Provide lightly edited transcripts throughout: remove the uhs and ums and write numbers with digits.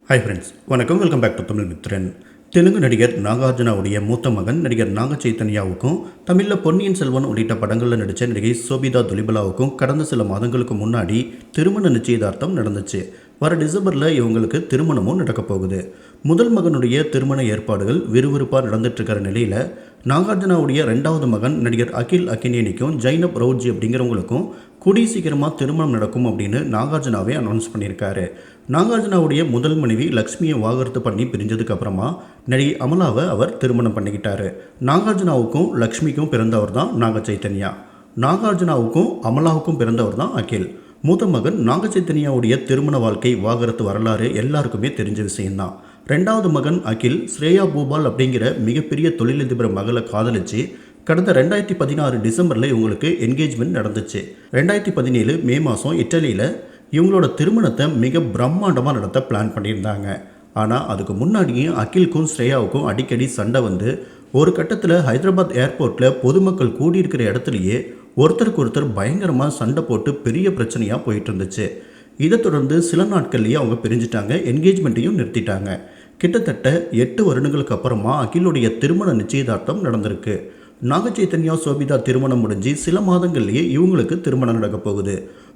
Hi friends, வணக்கம். Welcome back to Tamil Mithran. Telugu நடிகர் நாகார்ஜுனாவுடைய மூத்த மகன் நடிகர் நாக சைத்தன்யாவுக்கும், தமிழில் பொன்னியின் செல்வன் உள்ளிட்ட படங்களில் நடித்த நடிகை சோபிதா துலிபலாவுக்கும் கடந்த சில மாதங்களுக்கு முன்னாடி திருமண நிச்சயதார்த்தம் நடந்துச்சு. வர டிசம்பரில் இவங்களுக்கு திருமணமும் நடக்கப் போகுது. முதல் மகனுடைய திருமண ஏற்பாடுகள் விறுவிறுப்பாக நடந்துட்டு இருக்கிற நிலையில் நாகார்ஜுனாவுடைய ரெண்டாவது மகன் நடிகர் அகில் அக்கினேனிக்கும் ஜைனப் ரவுஜி அப்படிங்கிறவங்களுக்கும் கூடிய சீக்கிரமாக திருமணம் நடக்கும் அப்படின்னு நாகார்ஜுனாவே அனௌன்ஸ் பண்ணியிருக்காரு. நாகார்ஜுனாவுடைய முதல் மனைவி லக்ஷ்மியை வாகரத்து பண்ணி பிரிஞ்சதுக்கு அப்புறமா நடிகை அமலாவை அவர் திருமணம் பண்ணிக்கிட்டாரு. நாகார்ஜுனாவுக்கும் லக்ஷ்மிக்கும் பிறந்தவர் தான் நாக சைத்தன்யா. நாகார்ஜுனாவுக்கும் அமலாவுக்கும் பிறந்தவர் தான் அகில். மூத்த மகன் நாக சைத்தன்யாவுடைய திருமண வாழ்க்கை வாகரத்து வரலாறு எல்லாருக்குமே தெரிஞ்ச விஷயம்தான். ரெண்டாவது மகன் அகில் ஸ்ரேயா பூபால் அப்படிங்கிற மிகப்பெரிய தொழிலதிபர் மகளை காதலிச்சு கடந்த 2016 டிசம்பரில் இவங்களுக்கு என்கேஜ்மெண்ட் நடந்துச்சு. 2017 மே மாதம் இட்டலியில் இவங்களோட திருமணத்தை மிக பிரம்மாண்டமாக நடத்த பிளான் பண்ணியிருந்தாங்க. ஆனால் அதுக்கு முன்னாடியே அகிலுக்கும் ஸ்ரேயாவுக்கும் அடிக்கடி சண்டை வந்து ஒரு கட்டத்தில் ஹைதராபாத் ஏர்போர்ட்டில் பொதுமக்கள் கூடியிருக்கிற இடத்துலையே ஒருத்தருக்கு ஒருத்தர் பயங்கரமாக சண்டை போட்டு பெரிய பிரச்சனையாக போயிட்டு இருந்துச்சு. இதை தொடர்ந்து சில நாட்கள்லேயே அவங்க பிரிஞ்சுட்டாங்க, என்கேஜ்மெண்ட்டையும் நிறுத்திட்டாங்க. கிட்டத்தட்ட 8 வருடங்களுக்கு அப்புறமா அகிலுடைய திருமண நிச்சயதார்த்தம் நடந்திருக்கு. நாக சைத்தன்யா சோபிதா திருமணம் முடிஞ்சு சில மாதங்கள்லேயே இவங்களுக்கு திருமணம் நடக்க போகுது.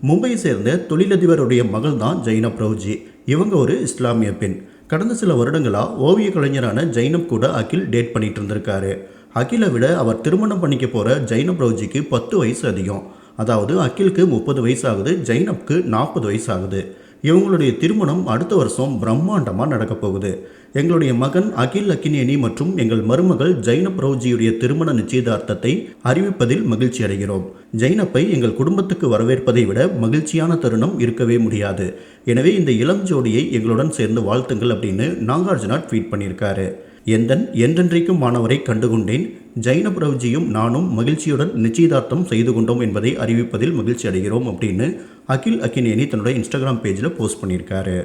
மும்பையை சேர்ந்த தொழிலதிபருடைய மகள் தான் ஜைனப் ரவுஜி. இவங்க ஒரு இஸ்லாமிய பெண். கடந்த சில வருடங்களாக ஓவிய கலைஞரான ஜைனப் கூட அகில் டேட் பண்ணிட்டு இருந்திருக்காரு. அகிலை விட அவர் திருமணம் பண்ணிக்க போகிற ஜைனப் ரவுஜிக்கு 10 வயசு அதிகம். அதாவது அகிலுக்கு 30 வயசு ஆகுது, ஜைனப்க்கு 40 வயசு ஆகுது. இவங்களுடைய திருமணம் அடுத்த வருஷம் பிரம்மாண்டமாக நடக்க போகுது. எங்களுடைய மகன் அகில் அக்கினேனி மற்றும் எங்கள் மருமகள் ஜைனப் ரவுஜியுடைய திருமண நிச்சயதார்த்தத்தை அறிவிப்பதில் மகிழ்ச்சி அடைகிறோம். ஜைனப்பை எங்கள் குடும்பத்துக்கு வரவேற்பதை விட மகிழ்ச்சியான தருணம் இருக்கவே முடியாது. எனவே இந்த இளம் ஜோடியை எங்களுடன் சேர்ந்து வாழ்த்துங்கள் அப்படின்னு நாகார்ஜுனா ட்வீட் பண்ணியிருக்காரு. என்றென்றைக்கும் மாணவரை கண்டுகொண்டேன். ஜைனப் ரவுஜியும் நானும் மகிழ்ச்சியுடன் நிச்சயதார்த்தம் செய்து கொண்டோம் என்பதை அறிவிப்பதில் மகிழ்ச்சி அடைகிறோம் அப்படின்னு அகில் அக்கினேனி தன்னோட இன்ஸ்டாகிராம் பேஜில் போஸ்ட் பண்ணியிருக்காரு.